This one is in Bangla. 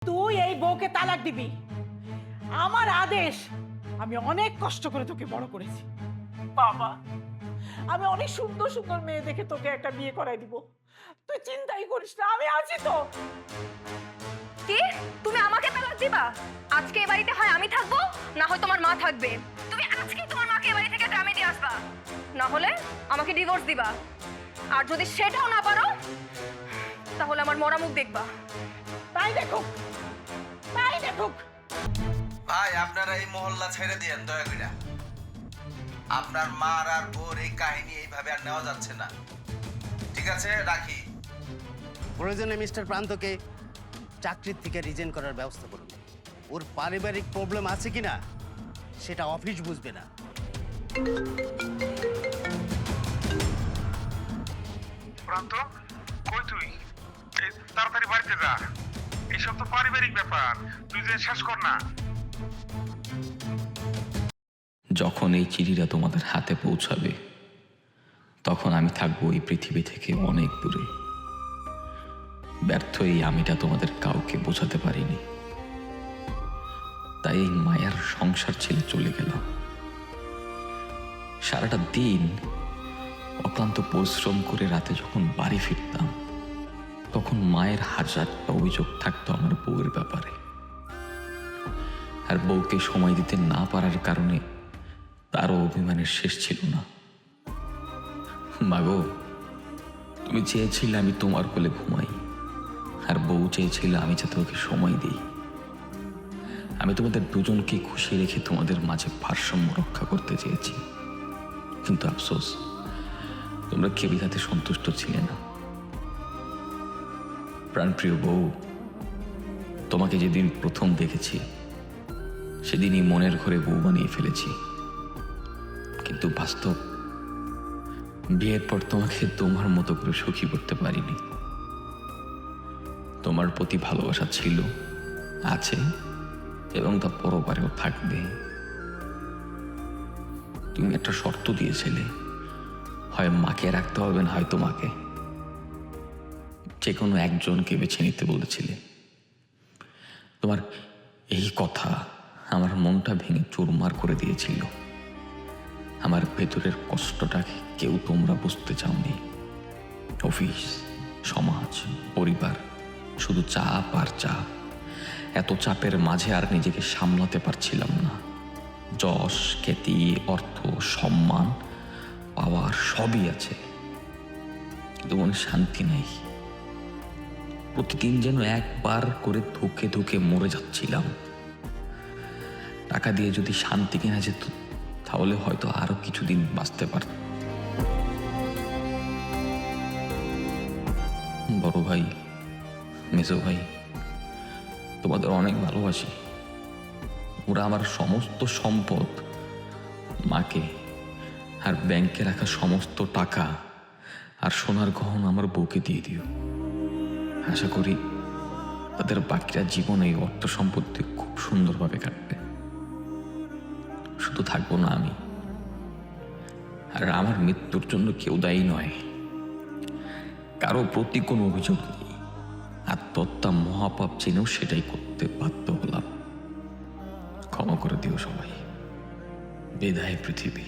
তুই এই বউকে তালাক দিবি, আমার আদেশ। আমি অনেক কষ্ট করে তোকে বড় করেছি বাবা, আমি অনেক সুন্দর সুন্দর মেয়ে দেখে তোকে একটা বিয়ে করাই দিব। তুই চিন্তাই করিস না, আমি আছি তো। কি তুমি আমাকে তালাক দিবা? আজকে এই বাড়িতে হয় আমি থাকবো, না হয় তোমার মা থাকবে। তুমি আজকেই তোমার মাকে এই বাড়ি থেকে গ্রামে দিয়ে আসবা, না হলে আমাকে ডিভোর্স দিবা। আর যদি সেটাও না পারো তাহলে আমার মরা মুখ দেখবা। তাই দেখুক, তাই দেখুক। ভাই আপনারা এই মহল্লা ছেড়ে দিয়েন দয়া করে। আপনার মার আর বোর এই কাহিনী এইভাবে আর নেওয়া যাচ্ছে না। ঠিক আছে, রাখি। প্রয়োজনে মিস্টার প্রান্তকে চাকরির থেকে রিজাইন করার ব্যবস্থা করুন। ওর পারিবারিক প্রবলেম আছে কিনা সেটা অফিস বুঝবে না। প্রান্ত, কই তুই? এই তাড়াতাড়ি বাড়িতে যা। এইসব তো পারিবারিক ব্যাপার, তুই যে শেষ কর না। যখন এই চিঠিটা তোমাদের হাতে পৌঁছাবে তখন আমি থাকবো এই পৃথিবী থেকে অনেক দূরে। ব্যর্থ এই আমিটা তোমাদের কাউকে বোঝাতে পারিনি, তাই এই মায়ার সংসার ছেড়ে চলে গেলাম। সারাটা দিন অক্লান্ত পরিশ্রম করে রাতে যখন বাড়ি ফিরতাম তখন মায়ের হাজারটা অভিযোগ থাকতো আমার বউয়ের ব্যাপারে। আর বউকে সময় দিতে না পারার কারণে তারও অভিমানের শেষ ছিল না। মাগো, তুমি চেয়েছিলে আমি তোমার কোলে ঘুমাই, আর বউ চেয়েছিল আমি যাতে ওকে সময় দিই। আমি তোমাদের দুজনকে খুশি রেখে তোমাদের মাঝে ভারসাম্য রক্ষা করতে চেয়েছি, কিন্তু আফসোস তোমরা কেউই তাতে সন্তুষ্ট ছিলে না। প্রাণপ্রিয় বউ, তোমাকে যেদিন প্রথম দেখেছি সেদিনই মনের ঘরে বউ বানিয়ে ফেলেছি, কিন্তু বাস্তব বিয়ের পর তোমাকে তোমার মতো করে সুখী করতে পারিনি। তোমার প্রতি ভালোবাসা ছিল, আছে, এবং তা পরপারেও থাকবে। তুমি একটা শর্ত দিয়েছিলে, হয় মাকে রাখতে হবে না হয় তোমাকে। যে কোনো একজনকে বেছে নিতে বলেছিলে। তোমার এই কথা আমার মনটা ভেঙে চুরমার করে দিয়েছিল। আমার ভেতরের কষ্টটাকে কেউ তোমরা বুঝতে চাওনি। অফিস, সমাজ, পরিবার, শুধু চাপ আর চাপ। এত চাপের মাঝে আর নিজেকে সামলাতে পারছিলাম না। যশ, খ্যাতি, অর্থ, সম্মান পাওয়ার সবই আছে, কিন্তু মনে শান্তি নেই। প্রতিদিন যেন একবার করে ধুকে ধুকে মরে যাচ্ছিলাম। টাকা দিয়ে যদি শান্তি কেনা যেত তাহলে হয়তো আরো কিছুদিন বাঁচতে পারত। বড় ভাই, মেজো ভাই, তোমাদের অনেক ভালোবাসি। ওরা আমার সমস্ত সম্পদ, মাকে আর ব্যাংকে রাখা সমস্ত টাকা আর সোনার গহনা আমার বউকে দিয়ে দিও। আশা করি তাদের বাকিরা জীবন এই অর্থ সম্পত্তি খুব সুন্দরভাবে কাটবে। শুধু থাকবো না আমি, আর আমার মৃত্যুর জন্য কেউ দায়ী নয়। কারো প্রতি কোনো অভিযোগ নেই। আত্মহত্যা মহাপাপ জেনেও সেটাই করতে বাধ্য হলাম। ক্ষমা করে দিও সবাই। বিদায় পৃথিবী।